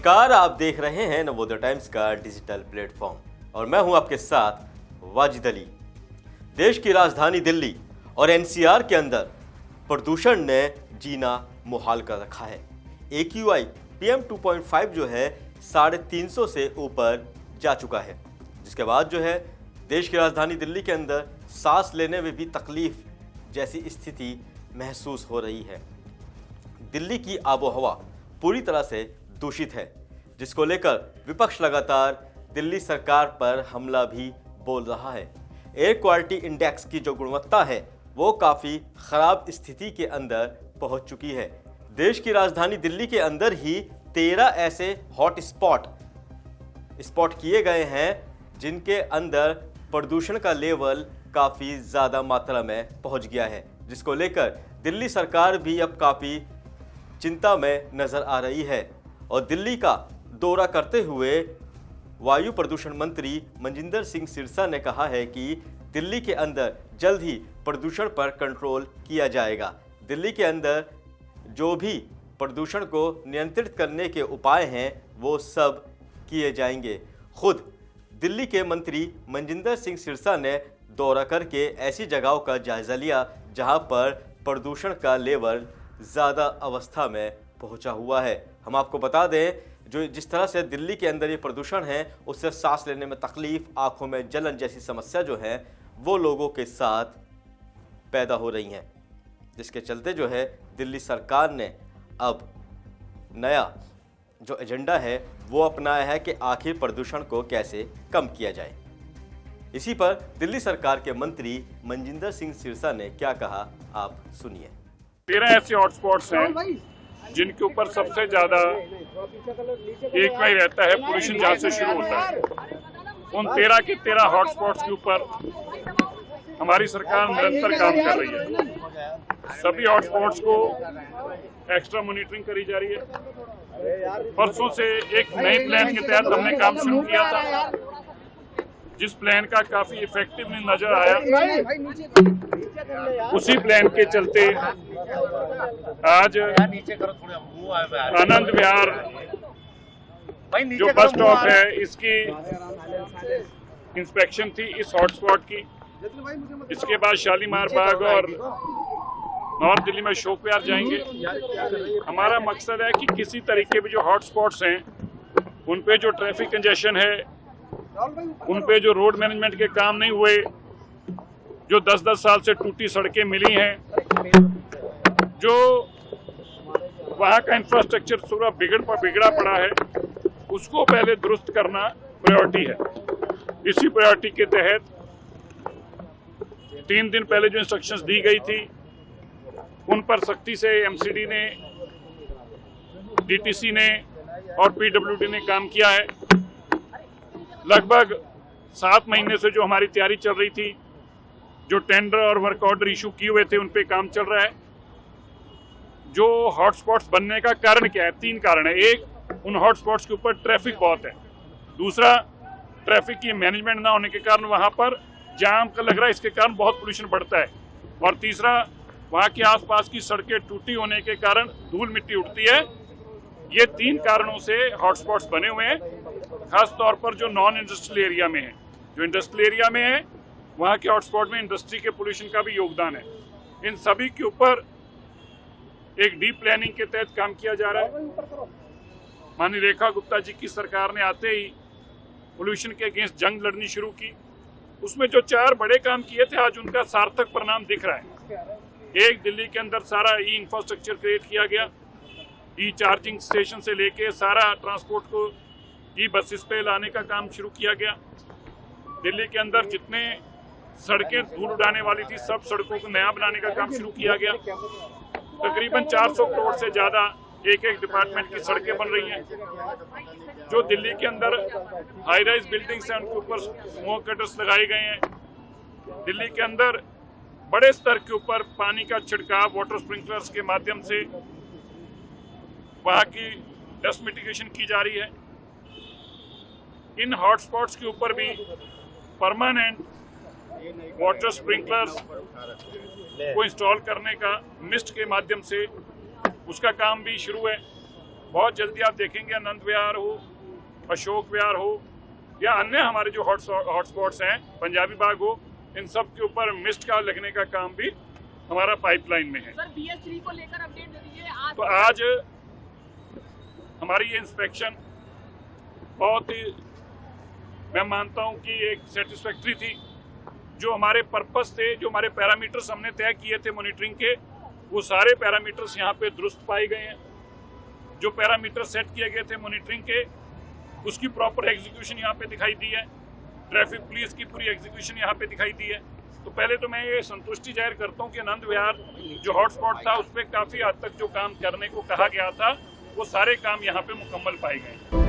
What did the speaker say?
नमस्कार, आप देख रहे हैं नवोदय टाइम्स का डिजिटल प्लेटफॉर्म और मैं हूं आपके साथ वाजिद अली। देश की राजधानी दिल्ली और एनसीआर के अंदर प्रदूषण ने जीना मुहाल कर रखा है। AQI PM 2.5 जो है 350 से ऊपर जा चुका है, जिसके बाद जो है देश की राजधानी दिल्ली के अंदर सांस लेने में भी तकलीफ जैसी स्थिति महसूस हो रही है। दिल्ली की आबोहवा पूरी तरह से दूषित है, जिसको लेकर विपक्ष लगातार दिल्ली सरकार पर हमला भी बोल रहा है। एयर क्वालिटी इंडेक्स की जो गुणवत्ता है वो काफ़ी ख़राब स्थिति के अंदर पहुंच चुकी है। देश की राजधानी दिल्ली के अंदर ही 13 ऐसे हॉट स्पॉट किए गए हैं जिनके अंदर प्रदूषण का लेवल काफ़ी ज़्यादा मात्रा में पहुंच गया है, जिसको लेकर दिल्ली सरकार भी अब काफ़ी चिंता में नज़र आ रही है। और दिल्ली का दौरा करते हुए वायु प्रदूषण मंत्री मनजिंदर सिंह सिरसा ने कहा है कि दिल्ली के अंदर जल्द ही प्रदूषण पर कंट्रोल किया जाएगा। दिल्ली के अंदर जो भी प्रदूषण को नियंत्रित करने के उपाय हैं वो सब किए जाएंगे। खुद दिल्ली के मंत्री मनजिंदर सिंह सिरसा ने दौरा करके ऐसी जगहों का जायज़ा लिया जहां पर प्रदूषण का लेवल ज़्यादा अवस्था में पहुंचा हुआ है। हम आपको बता दें, जो जिस तरह से दिल्ली के अंदर ये प्रदूषण है उससे सांस लेने में तकलीफ, आँखों में जलन जैसी समस्या जो है वो लोगों के साथ पैदा हो रही हैं, जिसके चलते जो है दिल्ली सरकार ने अब नया जो एजेंडा है वो अपनाया है कि आखिर प्रदूषण को कैसे कम किया जाए। इसी पर दिल्ली सरकार के मंत्री मनजिंदर सिंह सिरसा ने क्या कहा, आप सुनिए। 13 ऐसे हॉटस्पॉट्स हैं जिनके ऊपर सबसे ज्यादा एक में रहता है पोल्यूशन, जहाँ से शुरू होता है। उन 13 के 13 हॉटस्पॉट्स के ऊपर हमारी सरकार निरंतर काम कर रही है। सभी हॉटस्पॉट्स को एक्स्ट्रा मॉनिटरिंग करी जा रही है। परसों से एक नए प्लान के तहत हमने काम शुरू किया था, जिस प्लान का काफी इफेक्टिव नजर आया। उसी प्लान के चलते आज आनंद विहार जो बस स्टॉप है इसकी इंस्पेक्शन थी इस हॉटस्पॉट की। इसके बाद शालीमार बाग और नॉर्थ दिल्ली में अशोक विहार जाएंगे। हमारा मकसद है कि किसी तरीके के जो हॉटस्पॉट्स हैं उन पे जो ट्रैफिक कंजेशन है, उन पे जो रोड मैनेजमेंट के काम नहीं हुए, जो 10-10 साल से टूटी सड़कें मिली हैं, जो वहाँ का इंफ्रास्ट्रक्चर पूरा बिगड़ा पड़ा है, उसको पहले दुरुस्त करना प्रायोरिटी है। इसी प्रायोरिटी के तहत 3 दिन पहले जो इंस्ट्रक्शंस दी गई थी उन पर सख्ती से MCD ने, DTC ने और PWD ने काम किया है। लगभग 7 महीने से जो हमारी तैयारी चल रही थी, जो टेंडर और वर्क ऑर्डर इशू किए हुए थे, उन पे काम चल रहा है। जो हॉटस्पॉट्स बनने का कारण क्या है? 3 कारण है। एक, उन हॉटस्पॉट्स के ऊपर ट्रैफिक बहुत है। दूसरा, ट्रैफिक की मैनेजमेंट ना होने के कारण वहाँ पर जाम का लग रहा है, इसके कारण बहुत पोल्यूशन बढ़ता है। और तीसरा, वहाँ के आसपास की सड़कें टूटी होने के कारण धूल मिट्टी उठती है। ये 3 कारणों से हॉटस्पॉट्स बने हुए हैं, खास तौर पर जो नॉन इंडस्ट्रियल एरिया में है। जो इंडस्ट्रियल एरिया में है वहाँ के हॉटस्पॉट में इंडस्ट्री के पोल्यूशन का भी योगदान है। इन सभी के ऊपर एक डीप प्लानिंग के तहत काम किया जा रहा है। माननीय रेखा गुप्ता जी की सरकार ने आते ही पोल्यूशन के अगेंस्ट जंग लड़नी शुरू की। उसमें जो 4 बड़े काम किए थे, आज उनका सार्थक परिणाम दिख रहा है। एक, दिल्ली के अंदर सारा इंफ्रास्ट्रक्चर क्रिएट किया गया। चार्जिंग स्टेशन से लेके सारा ट्रांसपोर्ट को बसेस पे लाने का काम शुरू किया गया। दिल्ली के अंदर जितने सड़कें धूल उड़ाने वाली थी, सब सड़कों को नया बनाने का काम शुरू किया गया। तकरीबन 400 करोड़ से ज्यादा एक डिपार्टमेंट की सड़कें बन रही हैं। जो दिल्ली के अंदर हाई राइज बिल्डिंग्स हैं उनके ऊपर स्मोक कटर्स लगाए गए हैं। दिल्ली के अंदर बड़े स्तर के ऊपर पानी का छिड़काव वाटर स्प्रिंकलर्स के माध्यम से वहाँ की डस्ट मिटिगेशन की जा रही है। इन हॉटस्पॉट्स के ऊपर भी परमानेंट वाटर स्प्रिंकलर्स को इंस्टॉल करने का मिस्ट के माध्यम से उसका काम भी शुरू है। बहुत जल्दी आप देखेंगे आनंद विहार हो, अशोक विहार हो या अन्य हमारे जो हॉटस्पॉट्स हैं, पंजाबी बाग हो, इन सब के ऊपर मिस्ट का लगने का काम भी हमारा पाइपलाइन में है। सर BS3 को लेकर अपडेट दे दीजिए। तो आज हमारी ये इंस्पेक्शन बहुत ही, मैं मानता हूँ कि एक सेटिस्फैक्ट्री थी। जो हमारे पर्पस थे, जो हमारे पैरामीटर्स हमने तय किए थे मॉनिटरिंग के, वो सारे पैरामीटर्स यहाँ पे दुरुस्त पाए गए हैं। जो पैरामीटर सेट किए गए थे मॉनिटरिंग के, उसकी प्रॉपर एग्जीक्यूशन यहाँ पे दिखाई दी है। ट्रैफिक पुलिस की पूरी एग्जीक्यूशन यहाँ पे दिखाई दी है। तो पहले तो मैं ये संतुष्टि जाहिर करता हूँ कि आनंद विहार जो हॉटस्पॉट था, उस पर काफ़ी हद तक जो काम करने को कहा गया था, वो सारे काम यहाँ पे मुकम्मल पाए गए।